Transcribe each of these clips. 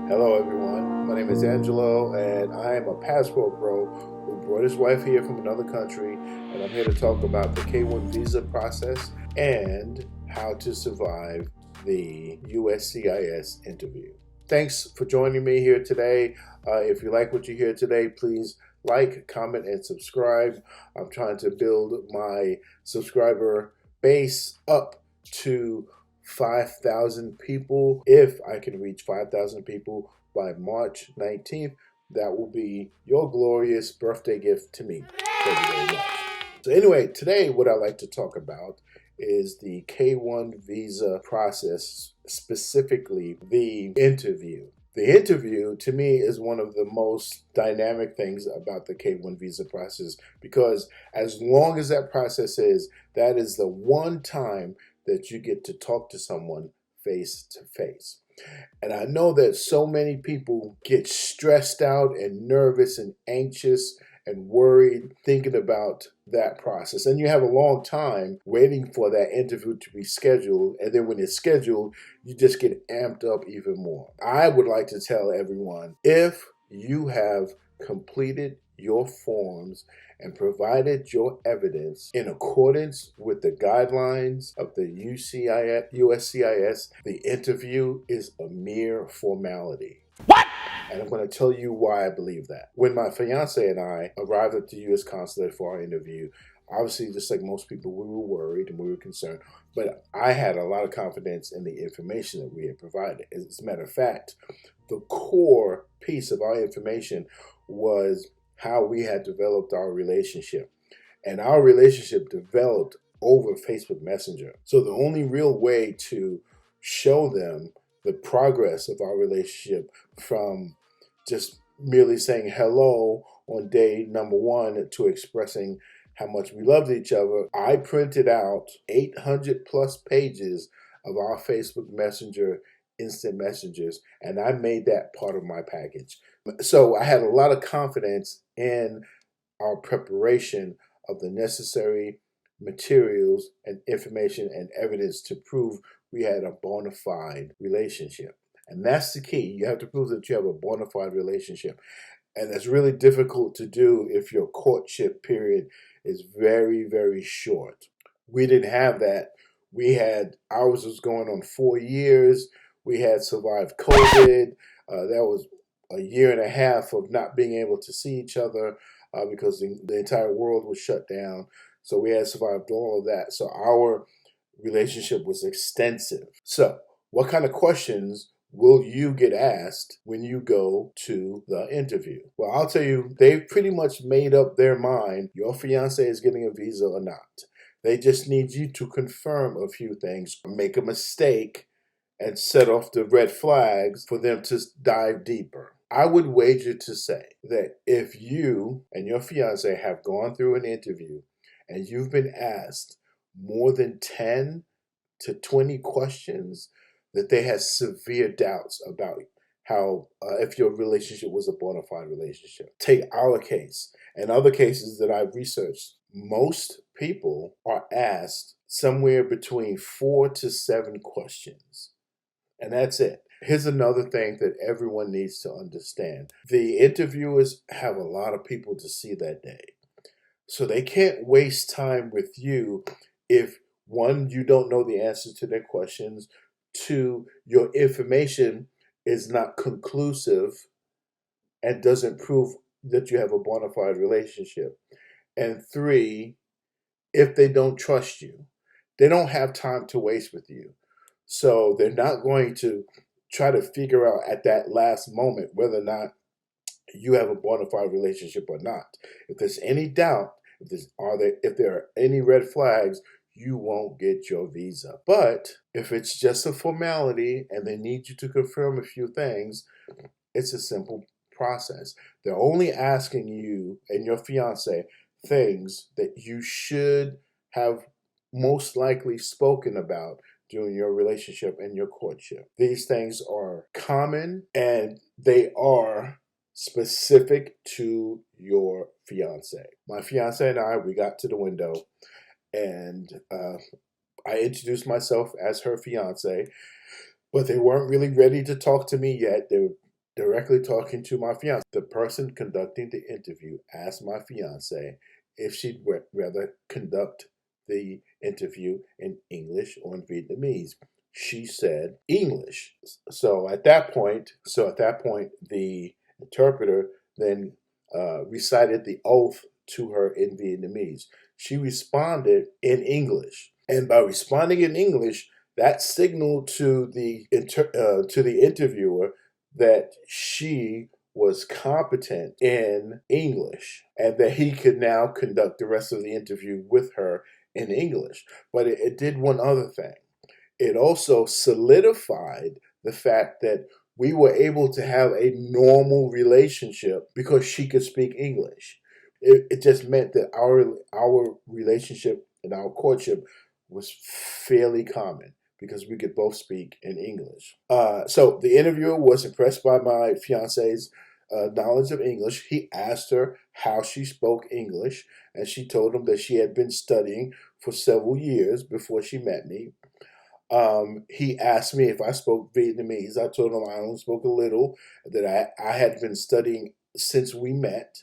Hello, everyone. My name is Angelo, and I am a passport bro who brought his wife here from another country, and I'm here to talk about the K-1 visa process and how to survive the USCIS interview. Thanks for joining me here today. If you like what you hear today, please like, comment, and subscribe. I'm trying to build my subscriber base up to 5,000 people. If I can reach 5,000 people by March 19th, that will be your glorious birthday gift to me. Thank you very much. So anyway, today what I like to talk about is the K-1 visa process, specifically the interview. The interview, to me, is one of the most dynamic things about the K-1 visa process, because as long as that process is, that is the one time that you get to talk to someone face to face. And I know that so many people get stressed out and nervous and anxious and worried thinking about that process. And you have a long time waiting for that interview to be scheduled. And then when it's scheduled, you just get amped up even more. I would like to tell everyone, if you have completed your forms and provided your evidence in accordance with the guidelines of the USCIS, the interview is a mere formality. What? And I'm going to tell you why I believe that. When my fiance and I arrived at the U.S. consulate for our interview, obviously, just like most people, we were worried and we were concerned. But I had a lot of confidence in the information that we had provided. As a matter of fact, the core piece of our information was how we had developed our relationship. And our relationship developed over Facebook Messenger. So the only real way to show them the progress of our relationship, from just merely saying hello on day number one to expressing how much we loved each other, I printed out 800 plus pages of our Facebook Messenger instant messages, and I made that part of my package. So I had a lot of confidence in our preparation of the necessary materials and information and evidence to prove we had a bona fide relationship. And that's the key. You have to prove that you have a bona fide relationship. And that's really difficult to do if your courtship period is very, very short. We didn't have that. Ours was going on 4 years. We had survived COVID. That was a year and a half of not being able to see each other because the entire world was shut down. So we had survived all of that. So our relationship was extensive. So what kind of questions will you get asked when you go to the interview? Well, I'll tell you, they've pretty much made up their mind your fiance is getting a visa or not. They just need you to confirm a few things, make a mistake, and set off the red flags for them to dive deeper. I would wager to say that if you and your fiance have gone through an interview and you've been asked more than 10 to 20 questions, that they had severe doubts about how if your relationship was a bona fide relationship. Take our case and other cases that I've researched. Most people are asked somewhere between 4 to 7 questions. And that's it. Here's another thing that everyone needs to understand. The interviewers have a lot of people to see that day. So they can't waste time with you if, one, you don't know the answer to their questions, two, your information is not conclusive and doesn't prove that you have a bona fide relationship, and three, if they don't trust you. They don't have time to waste with you. So they're not going to try to figure out at that last moment whether or not you have a bona fide relationship or not. If there's any doubt, if there are any red flags, you won't get your visa. But if it's just a formality and they need you to confirm a few things, it's a simple process. They're only asking you and your fiance things that you should have most likely spoken about during your relationship and your courtship. These things are common and they are specific to your fiance. My fiance and I, we got to the window and I introduced myself as her fiance, but they weren't really ready to talk to me yet. They were directly talking to my fiance. The person conducting the interview asked my fiance if she'd rather conduct the interview in English or in Vietnamese. She said English. So at that point, the interpreter then recited the oath to her in Vietnamese. She responded in English, and by responding in English, that signaled to the interviewer that she was competent in English and that he could now conduct the rest of the interview with her in English. But it did one other thing. It also solidified the fact that we were able to have a normal relationship because she could speak English. It just meant that our relationship and our courtship was fairly common because we could both speak in English. So the interviewer was impressed by my fiance's knowledge of English. He asked her how she spoke English, and she told him that she had been studying for several years before she met me. He asked me if I spoke Vietnamese. I told him I only spoke a little, that I had been studying since we met.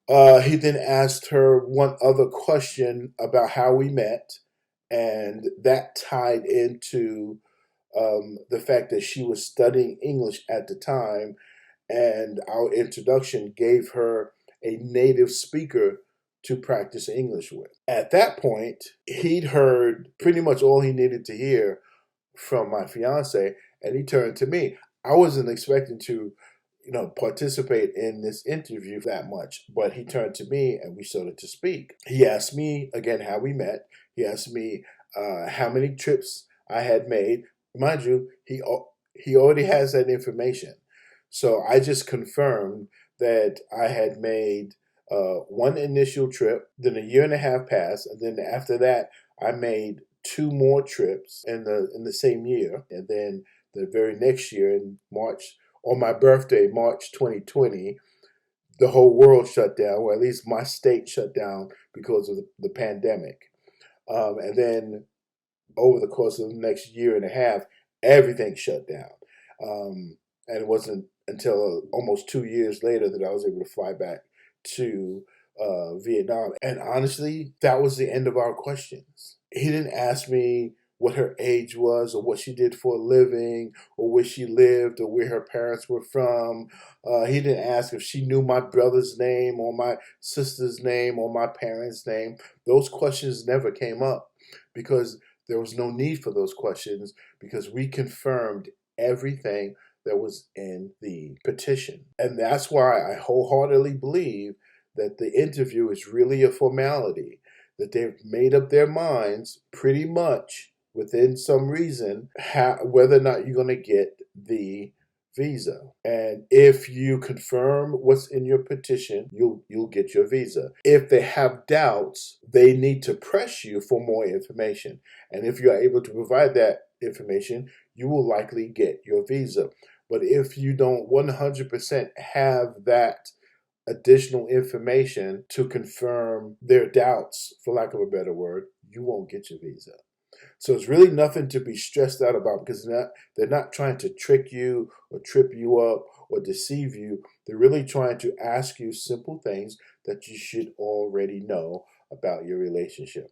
He then asked her one other question about how we met, and that tied into the fact that she was studying English at the time, and our introduction gave her a native speaker to practice English with. At that point, he'd heard pretty much all he needed to hear from my fiance, and he turned to me. I wasn't expecting to, participate in this interview that much, but he turned to me and we started to speak. He asked me again how we met. He asked me how many trips I had made. Mind you, he already has that information. So I just confirmed that I had made one initial trip, then a year and a half passed, and then after that, I made two more trips in the same year, and then the very next year in March, on my birthday, March 2020, the whole world shut down, or at least my state shut down because of the pandemic. And then over the course of the next year and a half, everything shut down. And it wasn't until almost 2 years later that I was able to fly back to Vietnam. And honestly, that was the end of our questions. He didn't ask me what her age was or what she did for a living or where she lived or where her parents were from. He didn't ask if she knew my brother's name or my sister's name or my parents' name. Those questions never came up because there was no need for those questions because we confirmed everything that was in the petition. And that's why I wholeheartedly believe that the interview is really a formality, that they've made up their minds pretty much within some reason whether or not you're going to get the visa. And if you confirm what's in your petition, you'll get your visa. If they have doubts, they need to press you for more information. And if you're able to provide that information, you will likely get your visa. But if you don't 100% have that additional information to confirm their doubts, for lack of a better word, you won't get your visa. So it's really nothing to be stressed out about because they're not trying to trick you or trip you up or deceive you. They're really trying to ask you simple things that you should already know about your relationship.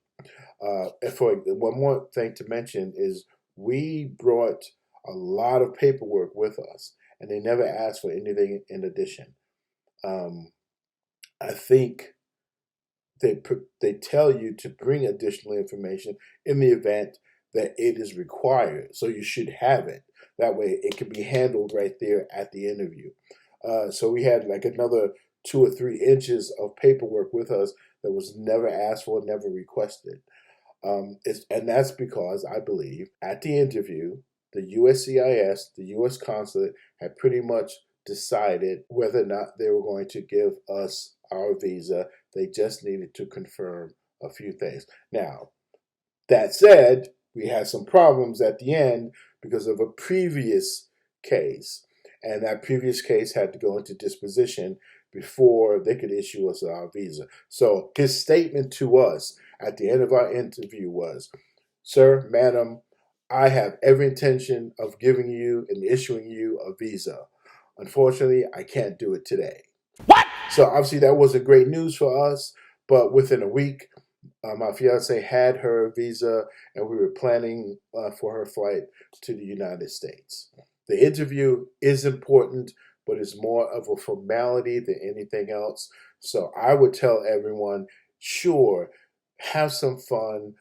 And for one more thing to mention is we brought a lot of paperwork with us, and they never asked for anything in addition. I think they tell you to bring additional information in the event that it is required. So you should have it. That way it can be handled right there at the interview. So we had like another 2 or 3 inches of paperwork with us that was never asked for, never requested. And that's because I believe at the interview, the USCIS, the U.S. consulate, had pretty much decided whether or not they were going to give us our visa. They just needed to confirm a few things. Now, that said, we had some problems at the end because of a previous case. And that previous case had to go into disposition before they could issue us our visa. So his statement to us at the end of our interview was, "Sir, madam, I have every intention of giving you and issuing you a visa. Unfortunately, I can't do it today. What? So obviously that wasn't great news for us, but within a week, my fiance had her visa and we were planning for her flight to the United States. The interview is important, but it's more of a formality than anything else. So I would tell everyone, sure, have some fun,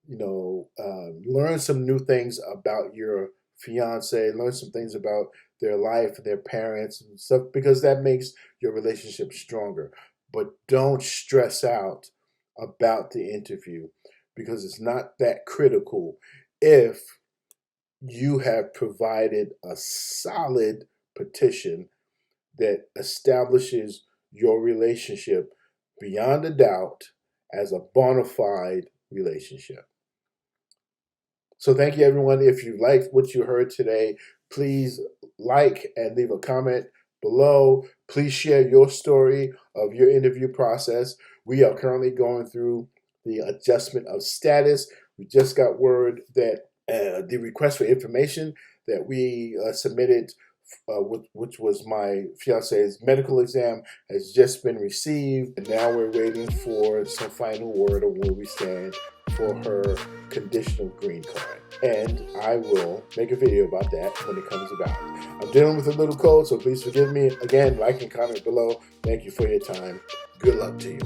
learn some new things about your fiance, learn some things about their life and their parents and stuff, because that makes your relationship stronger. But don't stress out about the interview because it's not that critical if you have provided a solid petition that establishes your relationship beyond a doubt as a bona fide relationship. So thank you, everyone. If you liked what you heard today, please like and leave a comment below. Please share your story of your interview process. We are currently going through the adjustment of status. We just got word that the request for information that we submitted, which was my fiance's medical exam, has just been received. And now we're waiting for some final word on where we stand for her conditional green card. And I will make a video about that when it comes about. I'm dealing with a little cold, so please forgive me. Again, like and comment below. Thank you for your time. Good luck to you.